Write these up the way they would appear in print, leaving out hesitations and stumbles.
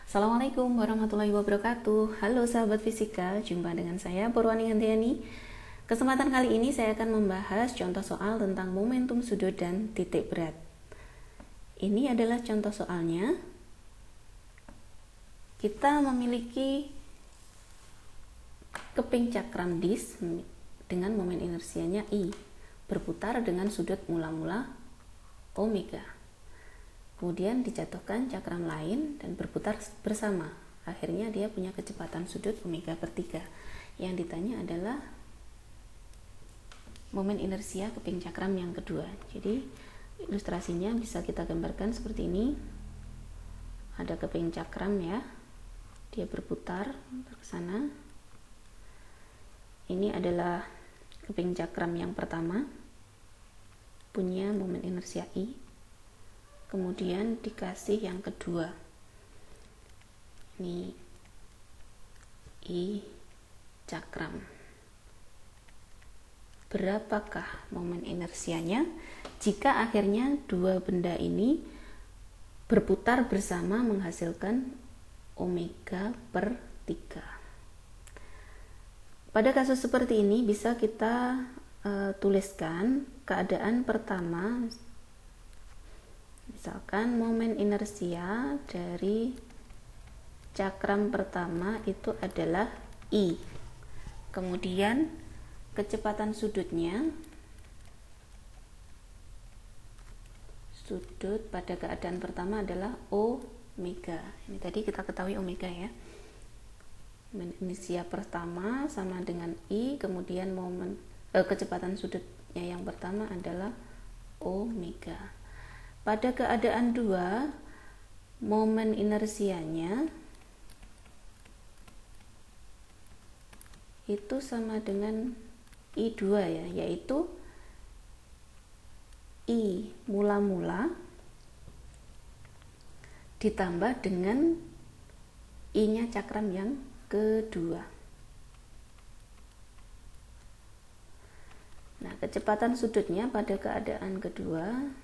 Assalamualaikum warahmatullahi wabarakatuh. Halo sahabat fisika, jumpa dengan saya Purwani Hantiani. Kesempatan kali ini saya akan membahas contoh soal tentang momentum sudut dan titik berat. Ini adalah contoh soalnya. Kita memiliki keping cakram disk dengan momen inersianya I, berputar dengan sudut mula-mula omega. Kemudian dijatuhkan cakram lain dan berputar bersama. Akhirnya dia punya kecepatan sudut omega per 3. Yang ditanya adalah momen inersia keping cakram yang kedua. Jadi ilustrasinya bisa kita gambarkan seperti ini. Ada keping cakram ya. Dia berputar ke sana. Ini adalah keping cakram yang pertama. Punya momen inersia I. Kemudian dikasih yang kedua, ini I cakram. Berapakah momen inersianya jika akhirnya dua benda ini berputar bersama menghasilkan omega per 3? Pada kasus seperti ini bisa kita tuliskan keadaan pertama. Misalkan momen inersia dari cakram pertama itu adalah I. Kemudian kecepatan sudutnya, sudut pada keadaan pertama adalah omega. Ini tadi kita ketahui omega ya. Momen inersia pertama sama dengan I, kemudian kecepatan sudutnya yang pertama adalah omega. Pada keadaan 2, momen inersianya itu sama dengan I2 ya, yaitu I mula-mula ditambah dengan I-nya cakram yang kedua. Nah, kecepatan sudutnya pada keadaan kedua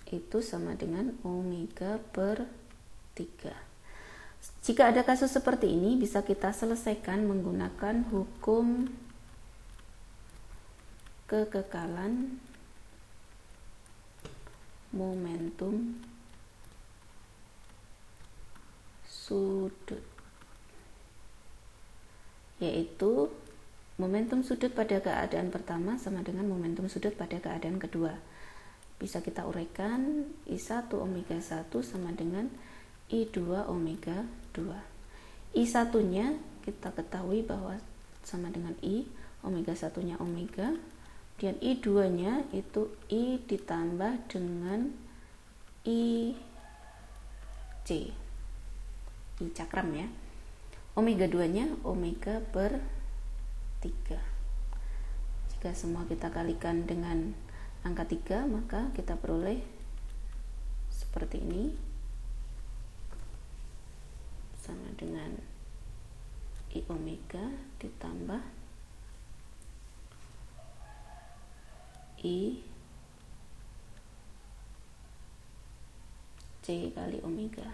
itu sama dengan omega per 3. Jika ada kasus seperti ini, bisa kita selesaikan menggunakan hukum kekekalan momentum sudut, yaitu momentum sudut pada keadaan pertama sama dengan momentum sudut pada keadaan kedua. Bisa kita uraikan I1 omega 1 sama dengan I2 omega 2. I1 nya kita ketahui bahwa sama dengan I, omega 1 nya omega, dan I2 nya itu I ditambah dengan IC, I cakram ya. Omega 2 nya omega per 3. Jika semua kita kalikan dengan angka 3, maka kita peroleh seperti ini, sama dengan I omega ditambah I C kali omega.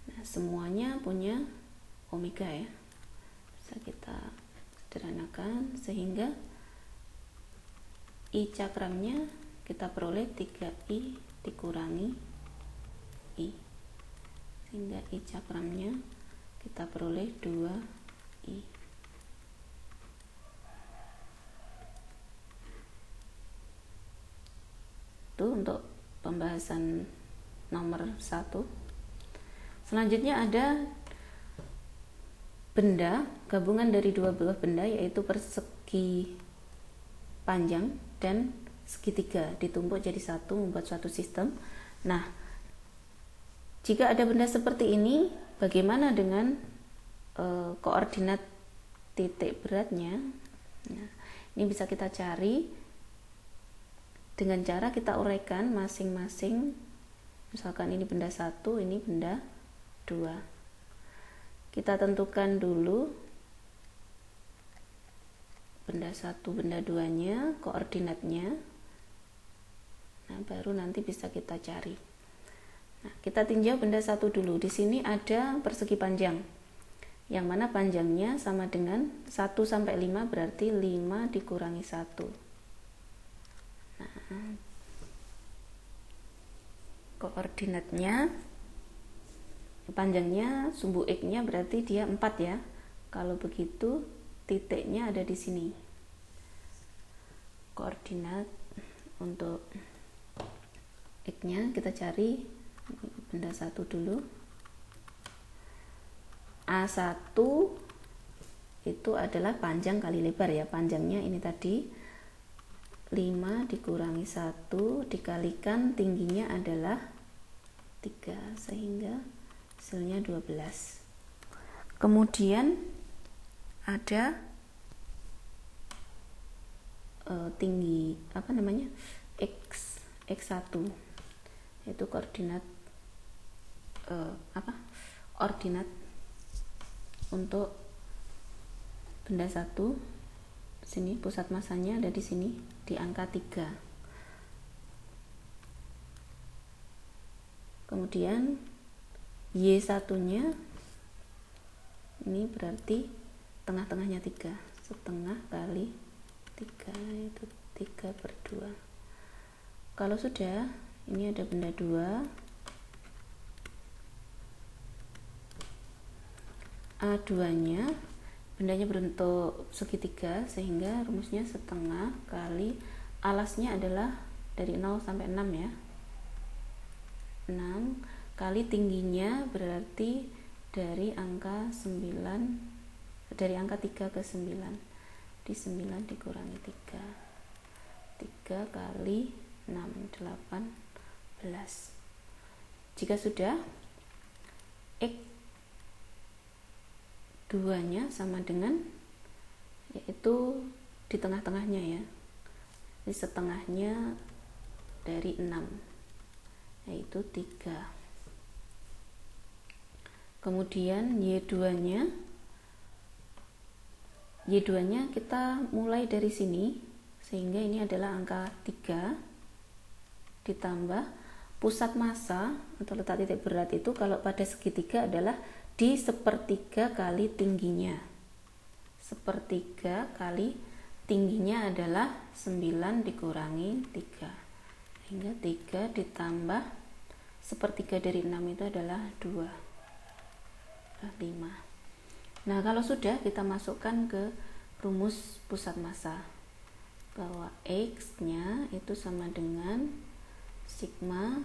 Nah, semuanya punya omega ya. Bisa kita sederhanakan sehingga I cakramnya kita peroleh 3I dikurangi I, sehingga I cakramnya kita peroleh 2I. Itu untuk pembahasan nomor 1. Selanjutnya ada benda, gabungan dari dua buah benda, yaitu persegi panjang dan segitiga ditumpuk jadi satu membuat suatu sistem. Nah, jika ada benda seperti ini, bagaimana dengan koordinat titik beratnya? Nah, ini bisa kita cari dengan cara kita uraikan masing-masing. Misalkan ini benda 1, ini benda 2. Kita tentukan dulu benda 1, benda 2 nya, koordinatnya. Nah, baru nanti bisa kita cari. Nah, kita tinjau benda satu dulu. Di sini ada persegi panjang, yang mana panjangnya sama dengan 1 sampai 5, berarti 5 dikurangi 1. Nah, koordinatnya, panjangnya sumbu X-nya berarti dia 4 ya. Kalau begitu titiknya ada di sini. Koordinat untuk X-nya kita cari benda satu dulu. A1 itu adalah panjang kali lebar ya. Panjangnya ini tadi 5 dikurangi 1 dikalikan tingginya adalah 3, sehingga hasilnya 12. Kemudian ada tinggi X1, yaitu koordinat ordinat untuk benda satu. Sini pusat masanya ada di sini di angka 3. Kemudian Y1 nya ini berarti tengah-tengahnya 3, setengah kali 3 itu 3/2. Kalau sudah, ini ada benda 2, A2 nya bendanya berbentuk segitiga, sehingga rumusnya setengah kali alasnya adalah dari 0 sampai 6 ya, 6 kali tingginya berarti dari angka 9, dari angka 3 ke 9, di 9 dikurangi 3 kali 6, 18. Jika sudah, X2 nya sama dengan, yaitu di tengah-tengahnya ya, di setengahnya dari 6, yaitu 3. Kemudian Y2 nya kita mulai dari sini, sehingga ini adalah angka 3 ditambah pusat massa atau letak titik berat itu kalau pada segitiga adalah di sepertiga kali tingginya. Sepertiga kali tingginya adalah 9 dikurangi 3, sehingga 3 ditambah sepertiga dari 6 itu adalah 2, 5. Nah, kalau sudah, kita masukkan ke rumus pusat massa bahwa X nya itu sama dengan sigma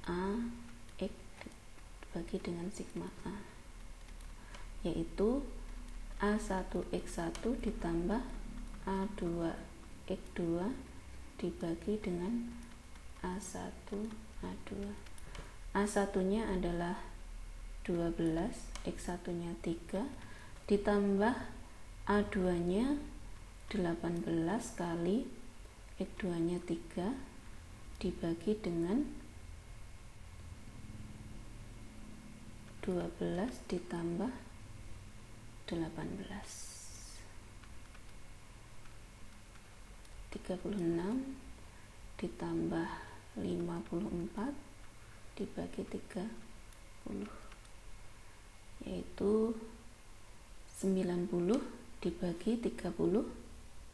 A X bagi dengan sigma A, yaitu A1X1 ditambah A2X2 dibagi dengan A1A2. A1 nya adalah 12, X1 nya 3 ditambah A2 nya 18 kali X2 nya 3 dibagi dengan 12 ditambah 18, 36 ditambah 54 dibagi 30, yaitu 90 dibagi 30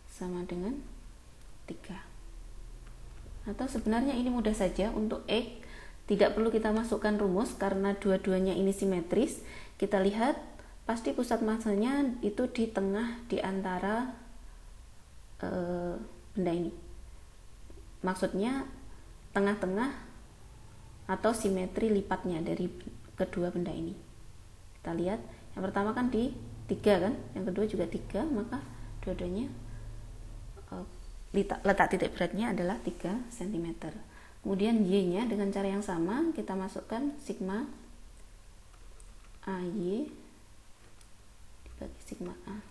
sama dengan 3. Atau sebenarnya ini mudah saja, untuk X tidak perlu kita masukkan rumus karena dua-duanya ini simetris. Kita lihat pasti pusat massanya itu di tengah di antara benda ini. Maksudnya tengah-tengah atau simetri lipatnya dari kedua benda ini. Kita lihat yang pertama kan di 3 kan, yang kedua juga 3, maka dua-duanya letak titik beratnya adalah 3 cm. Kemudian Y nya dengan cara yang sama, kita masukkan sigma AY dibagi sigma A.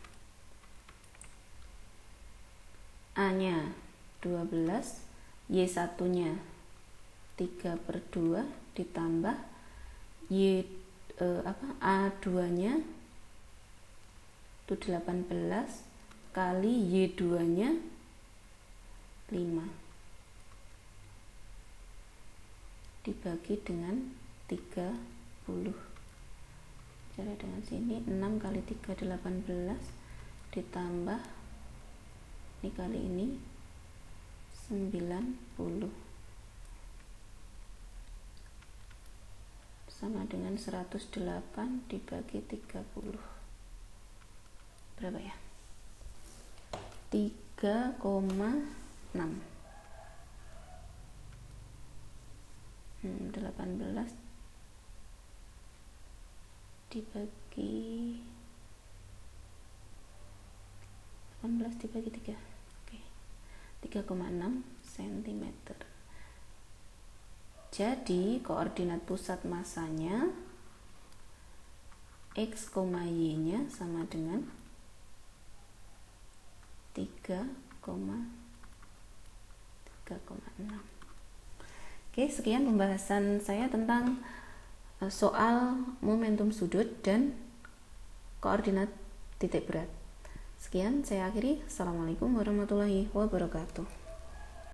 A nya 12, Y1 nya 3/2 ditambah A2 nya itu 18 kali Y2 nya 5 dibagi dengan 30. Cara dengan sini 6 kali 3 18 ditambah ini kali ini 90 sama dengan 108 dibagi 30. Berapa ya? 3,6. 18 dibagi 3. Oke. 3,6 cm. Jadi koordinat pusat masanya X, Y nya sama dengan 3,6. Oke, sekian pembahasan saya tentang soal momentum sudut dan koordinat titik berat. Sekian, saya akhiri. Assalamualaikum warahmatullahi wabarakatuh.